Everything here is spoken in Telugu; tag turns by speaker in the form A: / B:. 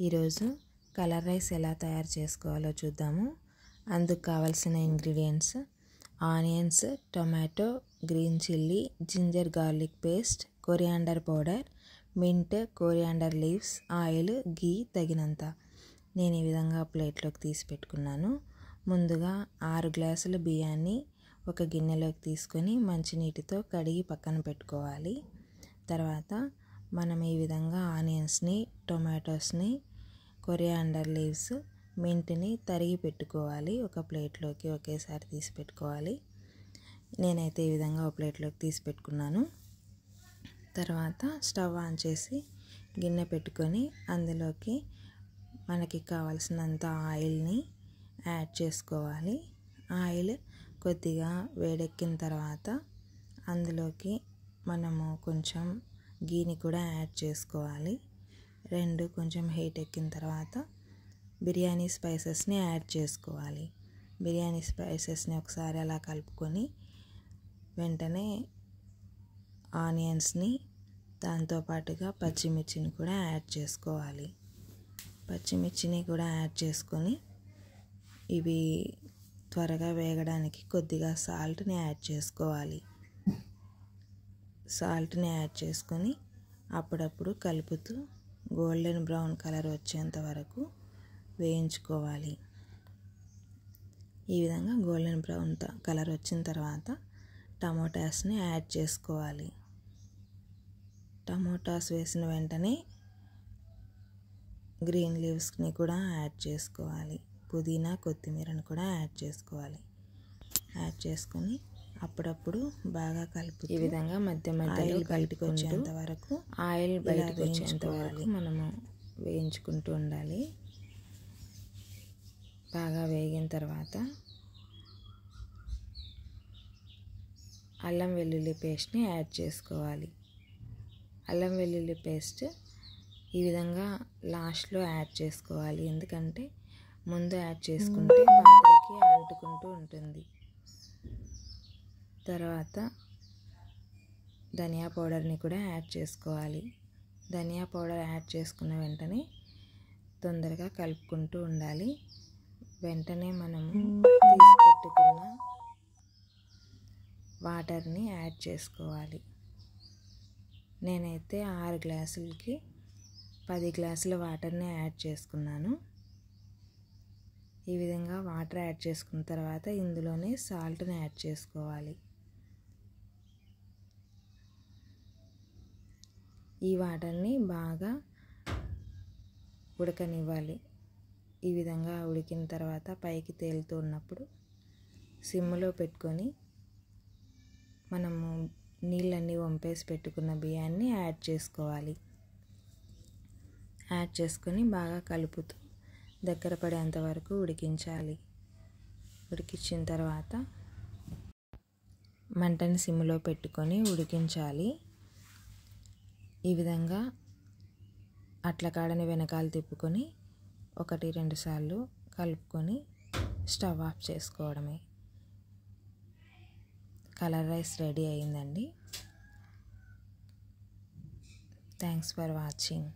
A: ఈరోజు కలర్ రైస్ ఎలా తయారు చేసుకోవాలో చూద్దాము. అందుకు కావాల్సిన ingredients: onions, tomato, green chilli, ginger garlic paste, coriander powder, mint, coriander leaves, oil, ghee తగినంత. నేను ఈ విధంగా ప్లేట్లోకి తీసి పెట్టుకున్నాను. ముందుగా 6 గ్లాసుల బియ్యాన్ని ఒక గిన్నెలోకి తీసుకొని మంచినీటితో కడిగి పక్కన పెట్టుకోవాలి. తర్వాత మనం ఈ విధంగా ఆనియన్స్ని, టొమాటోస్ని, కొరియాండర్ లీవ్స్, మింట్ని తరిగి పెట్టుకోవాలి. ఒక ప్లేట్లోకి ఒకేసారి తీసి పెట్టుకోవాలి. నేనైతే ఈ విధంగా ఒక ప్లేట్లోకి తీసి పెట్టుకున్నాను. తర్వాత స్టవ్ ఆన్ చేసి గిన్నె పెట్టుకొని అందులోకి మనకి కావాల్సినంత ఆయిల్ని యాడ్ చేసుకోవాలి. ఆయిల్ కొద్దిగా వేడెక్కిన తర్వాత అందులోకి మనము కొంచెం గీని కూడా యాడ్ చేసుకోవాలి. రెండు కొంచెం హీట్ ఎక్కిన తర్వాత బిర్యానీ స్పైసెస్ని యాడ్ చేసుకోవాలి. బిర్యానీ స్పైసెస్ని ఒకసారి అలా కలుపుకొని వెంటనే ఆనియన్స్ని, దాంతోపాటుగా పచ్చిమిర్చిని కూడా యాడ్ చేసుకోవాలి. పచ్చిమిర్చిని కూడా యాడ్ చేసుకొని ఇవి త్వరగా వేగడానికి కొద్దిగా సాల్ట్ని యాడ్ చేసుకోవాలి. సాల్ట్ని యాడ్ చేసుకొని అప్పుడప్పుడు కలుపుతూ గోల్డెన్ బ్రౌన్ కలర్ వచ్చేంత వరకు వేయించుకోవాలి. ఈ విధంగా గోల్డెన్ బ్రౌన్ కలర్ వచ్చిన తర్వాత టమోటాస్ని యాడ్ చేసుకోవాలి. టమోటాస్ వేసిన వెంటనే గ్రీన్ లీవ్స్ని కూడా యాడ్ చేసుకోవాలి. పుదీనా, కొత్తిమీరను కూడా యాడ్ చేసుకోవాలి. యాడ్ చేసుకొని అప్పుడప్పుడు బాగా కలుపు. ఈ విధంగా మధ్య మధ్యలో బయటకు వచ్చేంత వరకు ఆయిల్ బయటకు వచ్చేంత వరకు మనము వేయించుకుంటూ ఉండాలి. బాగా వేగిన తర్వాత అల్లం వెల్లుల్లి పేస్ట్ని యాడ్ చేసుకోవాలి. అల్లం వెల్లుల్లి పేస్ట్ ఈ విధంగా లాస్ట్లో యాడ్ చేసుకోవాలి. ఎందుకంటే ముందు యాడ్ చేసుకుంటే పాత్రకి అంటుకుంటూ ఉంటుంది. తర్వాత ధనియా పౌడర్ని కూడా యాడ్ చేసుకోవాలి. ధనియా పౌడర్ యాడ్ చేసుకున్న వెంటనే తొందరగా కలుపుకుంటూ ఉండాలి. వెంటనే మనము తీసి పెట్టుకున్న వాటర్ని యాడ్ చేసుకోవాలి. నేనైతే 6 గ్లాసులకి 10 గ్లాసుల వాటర్ని యాడ్ చేసుకున్నాను. ఈ విధంగా వాటర్ యాడ్ చేసుకున్న తర్వాత ఇందులోనే సాల్ట్ని యాడ్ చేసుకోవాలి. ఈ వాటర్ని బాగా ఉడకనివ్వాలి. ఈ విధంగా ఉడికిన తర్వాత పైకి తేలుతూ ఉన్నప్పుడు సిమ్లో పెట్టుకొని మనము నీళ్ళన్నీ వంపేసి పెట్టుకున్న బియ్యాన్ని యాడ్ చేసుకోవాలి. యాడ్ చేసుకొని బాగా కలుపుతూ దగ్గర పడేంత వరకు ఉడికించాలి. ఉడికించిన తర్వాత మంటని సిమ్లో పెట్టుకొని ఉడికించాలి. ఈ విధంగా అట్ల కాడని వెనకాల తిప్పుకొని 1-2 సార్లు కలుపుకొని స్టవ్ ఆఫ్ చేసుకోవడమే. కలర్ రైస్ రెడీ అయిందండి. Thanks for watching.